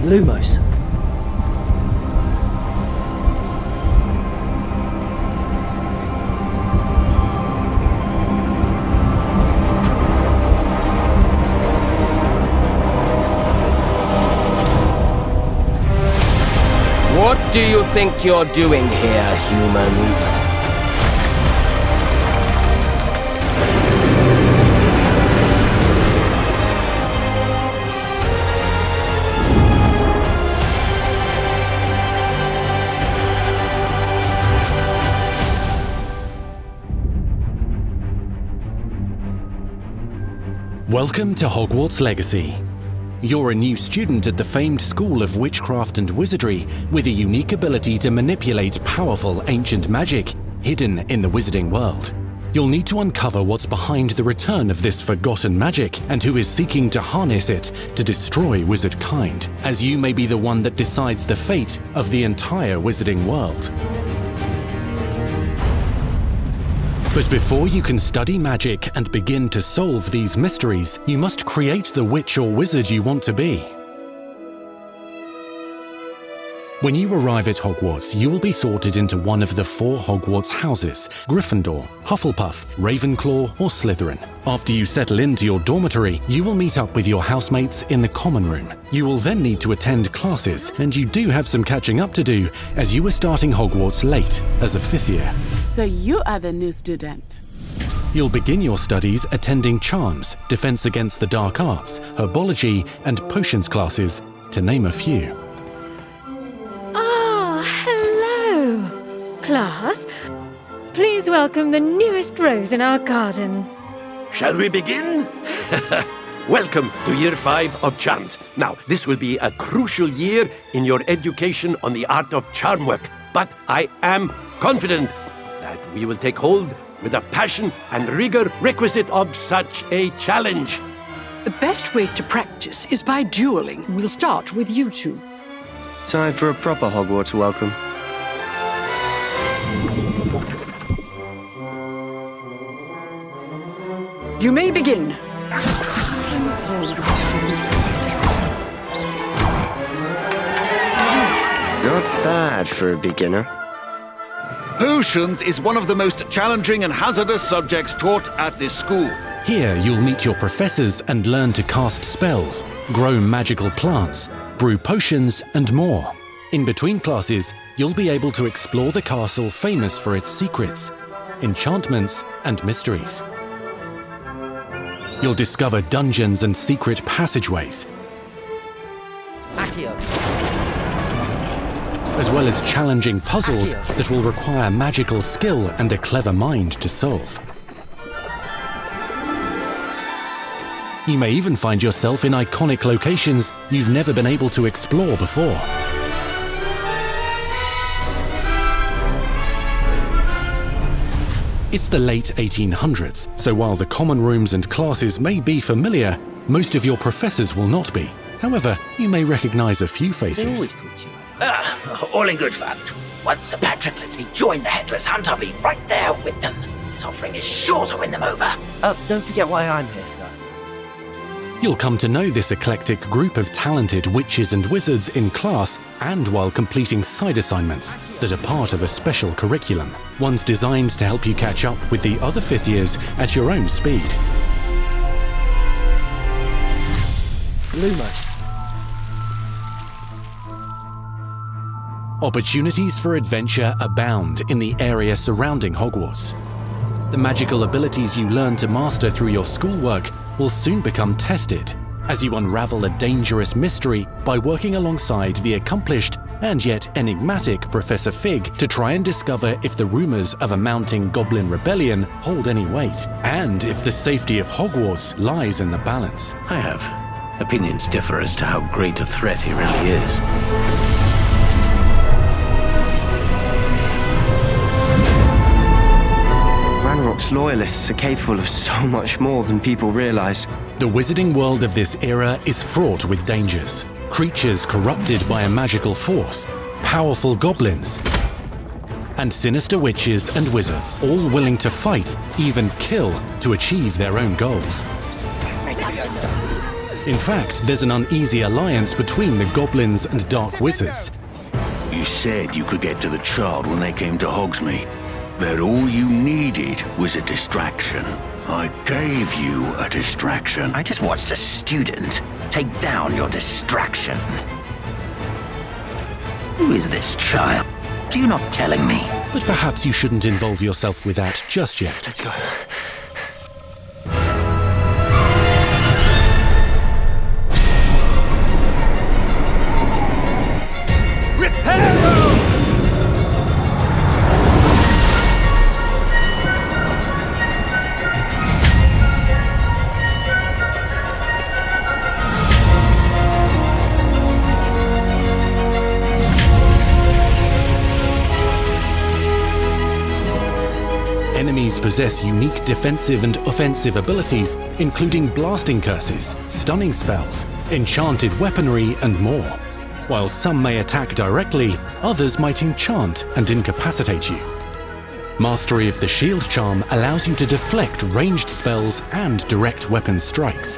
Lumos. What do you think you're doing here, humans? Welcome to Hogwarts Legacy. You're a new student at the famed School of Witchcraft and Wizardry with a unique ability to manipulate powerful ancient magic hidden in the wizarding world. You'll need to uncover what's behind the return of this forgotten magic and who is seeking to harness it to destroy wizard kind, as you may be the one that decides the fate of the entire wizarding world. But before you can study magic and begin to solve these mysteries, you must create the witch or wizard you want to be. When you arrive at Hogwarts, you will be sorted into one of the 4 Hogwarts houses: Gryffindor, Hufflepuff, Ravenclaw, or Slytherin. After you settle into your dormitory, you will meet up with your housemates in the common room. You will then need to attend classes, and you do have some catching up to do, as you are starting Hogwarts late as a 5th year. So you are the new student. You'll begin your studies attending Charms, Defense Against the Dark Arts, Herbology, and Potions classes, to name a few. Ah, hello, class. Please welcome the newest rose in our garden. Shall we begin? Welcome to Year 5 of Charms. Now, this will be a crucial year in your education on the art of charm work, but I am confident that we will take hold with the passion and rigor requisite of such a challenge. The best way to practice is by dueling. We'll start with you two. Time for a proper Hogwarts welcome. You may begin. Not bad for a beginner. Potions is one of the most challenging and hazardous subjects taught at this school. Here you'll meet your professors and learn to cast spells, grow magical plants, brew potions, and more. In between classes, you'll be able to explore the castle famous for its secrets, enchantments, and mysteries. You'll discover dungeons and secret passageways, as well as challenging puzzles that will require magical skill and a clever mind to solve. You may even find yourself in iconic locations you've never been able to explore before. It's the late 1800s, so while the common rooms and classes may be familiar, most of your professors will not be. However, you may recognize a few faces. All in good fun. Once Sir Patrick lets me join the Headless Hunt, I'll be right there with them. This offering is sure to win them over. Don't forget why I'm here, sir. You'll come to know this eclectic group of talented witches and wizards in class and while completing side assignments that are part of a special curriculum, ones designed to help you catch up with the other 5th years at your own speed. Lumos. Opportunities for adventure abound in the area surrounding Hogwarts. The magical abilities you learn to master through your schoolwork will soon become tested as you unravel a dangerous mystery by working alongside the accomplished and yet enigmatic Professor Fig to try and discover if the rumors of a mounting goblin rebellion hold any weight, and if the safety of Hogwarts lies in the balance. I have. Opinions differ as to how great a threat he really is. Hogwarts loyalists are capable of so much more than people realize. The wizarding world of this era is fraught with dangers. Creatures corrupted by a magical force, powerful goblins, and sinister witches and wizards, all willing to fight, even kill, to achieve their own goals. In fact, there's an uneasy alliance between the goblins and dark wizards. You said you could get to the child when they came to Hogsmeade. That all you needed was a distraction. I gave you a distraction. I just watched a student take down your distraction. Who is this child? Are you not telling me? But perhaps you shouldn't involve yourself with that just yet. Let's go. Enemies possess unique defensive and offensive abilities, including blasting curses, stunning spells, enchanted weaponry, and more. While some may attack directly, others might enchant and incapacitate you. Mastery of the shield charm allows you to deflect ranged spells and direct weapon strikes.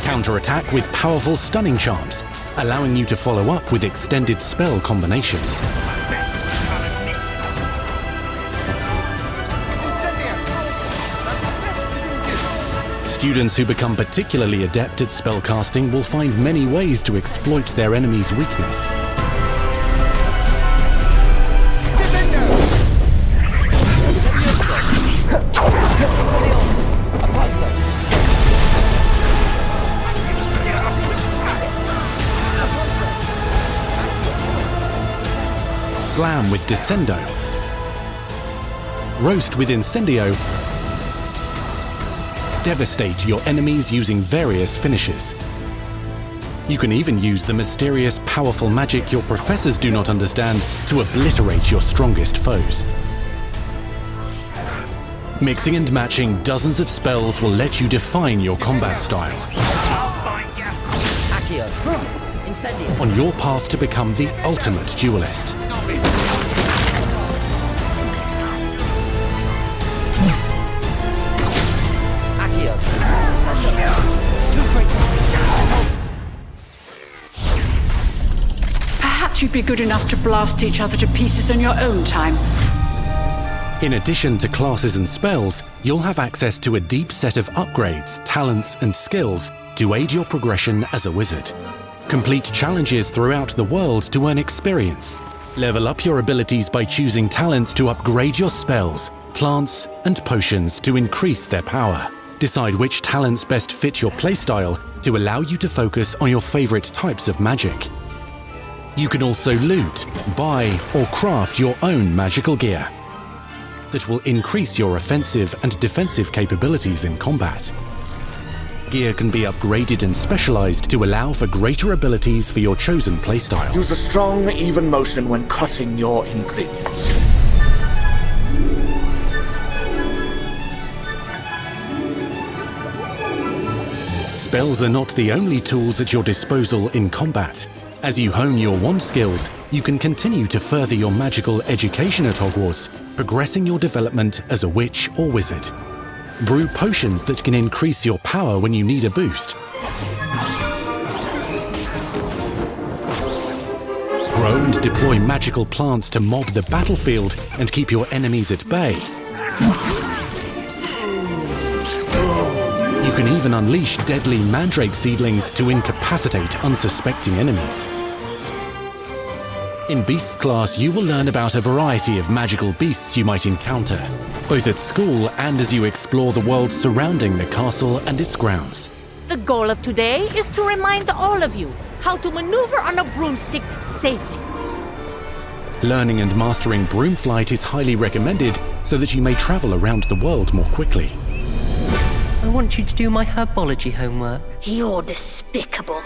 Counterattack with powerful stunning charms, allowing you to follow up with extended spell combinations. Students who become particularly adept at spellcasting will find many ways to exploit their enemy's weakness. Slam with Descendo, Roast with Incendio, devastate your enemies using various finishes. You can even use the mysterious, powerful magic your professors do not understand to obliterate your strongest foes. Mixing and matching dozens of spells will let you define your combat style. On your path to become the ultimate duelist. Perhaps you'd be good enough to blast each other to pieces on your own time. In addition to classes and spells, you'll have access to a deep set of upgrades, talents, and skills to aid your progression as a wizard. Complete challenges throughout the world to earn experience. Level up your abilities by choosing talents to upgrade your spells, plants, and potions to increase their power. Decide which talents best fit your playstyle to allow you to focus on your favorite types of magic. You can also loot, buy, or craft your own magical gear that will increase your offensive and defensive capabilities in combat. Gear can be upgraded and specialized to allow for greater abilities for your chosen playstyle. Use a strong, even motion when cutting your ingredients. Spells are not the only tools at your disposal in combat. As you hone your wand skills, you can continue to further your magical education at Hogwarts, progressing your development as a witch or wizard. Brew potions that can increase your power when you need a boost. Grow and deploy magical plants to mob the battlefield and keep your enemies at bay. You can even unleash deadly mandrake seedlings to incapacitate unsuspecting enemies. In Beasts class, you will learn about a variety of magical beasts you might encounter, both at school and as you explore the world surrounding the castle and its grounds. The goal of today is to remind all of you how to maneuver on a broomstick safely. Learning and mastering broom flight is highly recommended so that you may travel around the world more quickly. I want you to do my herbology homework. You're despicable.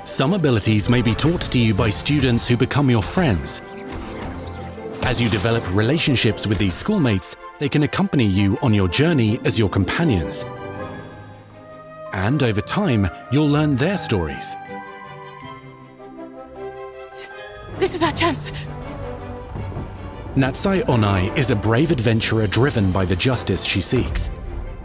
Some abilities may be taught to you by students who become your friends. As you develop relationships with these schoolmates, they can accompany you on your journey as your companions. And over time, you'll learn their stories. This is our chance. Natsai Onai is a brave adventurer driven by the justice she seeks.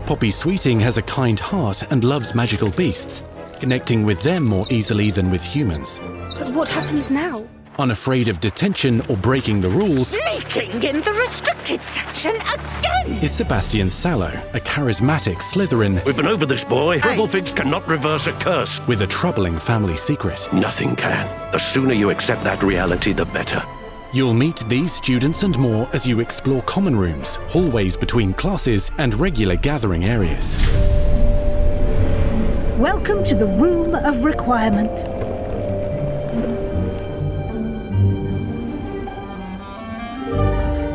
Poppy Sweeting has a kind heart and loves magical beasts, connecting with them more easily than with humans. But what happens now? Unafraid of detention or breaking the rules, Sneaking in the restricted section again! is Sebastian Sallow, a charismatic Slytherin. We've been over this, boy. Triplefix cannot reverse a curse. With a troubling family secret. Nothing can. The sooner you accept that reality, the better. You'll meet these students and more as you explore common rooms, hallways between classes, and regular gathering areas. Welcome to the Room of Requirement.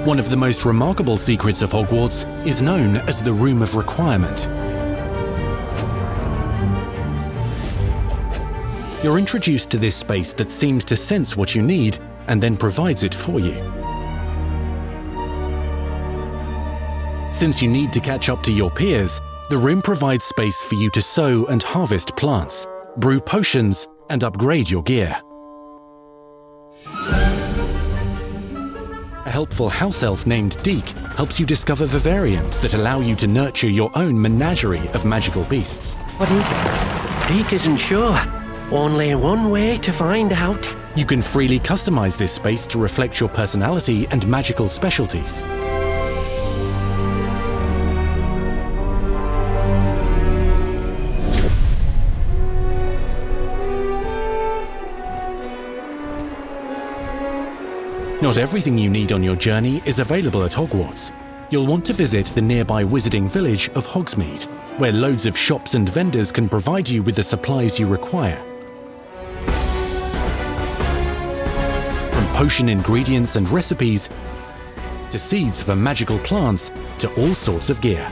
One of the most remarkable secrets of Hogwarts is known as the Room of Requirement. You're introduced to this space that seems to sense what you need and then provides it for you. Since you need to catch up to your peers, the room provides space for you to sow and harvest plants, brew potions, and upgrade your gear. A helpful house elf named Deke helps you discover vivariums that allow you to nurture your own menagerie of magical beasts. What is it? Deke isn't sure. Only one way to find out. You can freely customize this space to reflect your personality and magical specialties. Not everything you need on your journey is available at Hogwarts. You'll want to visit the nearby wizarding village of Hogsmeade, where loads of shops and vendors can provide you with the supplies you require. From potion ingredients and recipes, to seeds for magical plants, to all sorts of gear.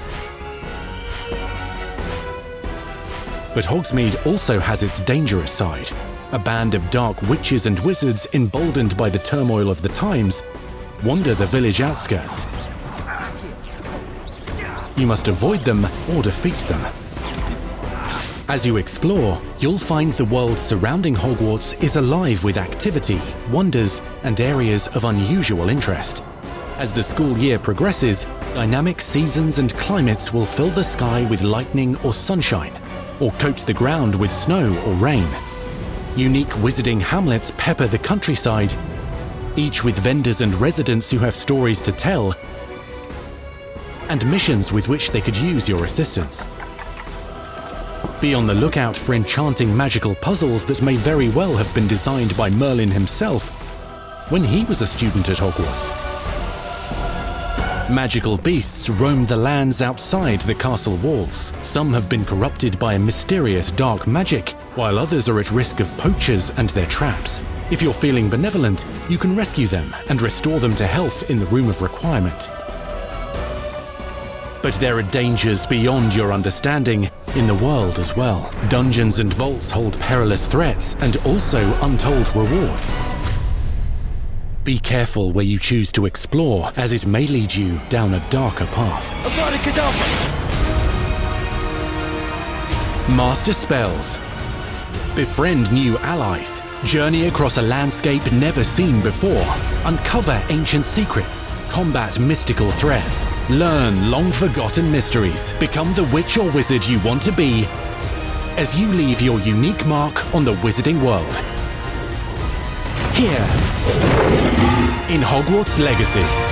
But Hogsmeade also has its dangerous side. A band of dark witches and wizards, emboldened by the turmoil of the times, wander the village outskirts. You must avoid them or defeat them. As you explore, you'll find the world surrounding Hogwarts is alive with activity, wonders, and areas of unusual interest. As the school year progresses, dynamic seasons and climates will fill the sky with lightning or sunshine, or coat the ground with snow or rain. Unique wizarding hamlets pepper the countryside, each with vendors and residents who have stories to tell, and missions with which they could use your assistance. Be on the lookout for enchanting magical puzzles that may very well have been designed by Merlin himself when he was a student at Hogwarts. Magical beasts roam the lands outside the castle walls. Some have been corrupted by a mysterious dark magic, while others are at risk of poachers and their traps. If you're feeling benevolent, you can rescue them and restore them to health in the Room of Requirement. But there are dangers beyond your understanding in the world as well. Dungeons and vaults hold perilous threats and also untold rewards. Be careful where you choose to explore, as it may lead you down a darker path. Master spells. Befriend new allies. Journey across a landscape never seen before. Uncover ancient secrets. Combat mystical threats. Learn long-forgotten mysteries. Become the witch or wizard you want to be as you leave your unique mark on the wizarding world. Here, in Hogwarts Legacy.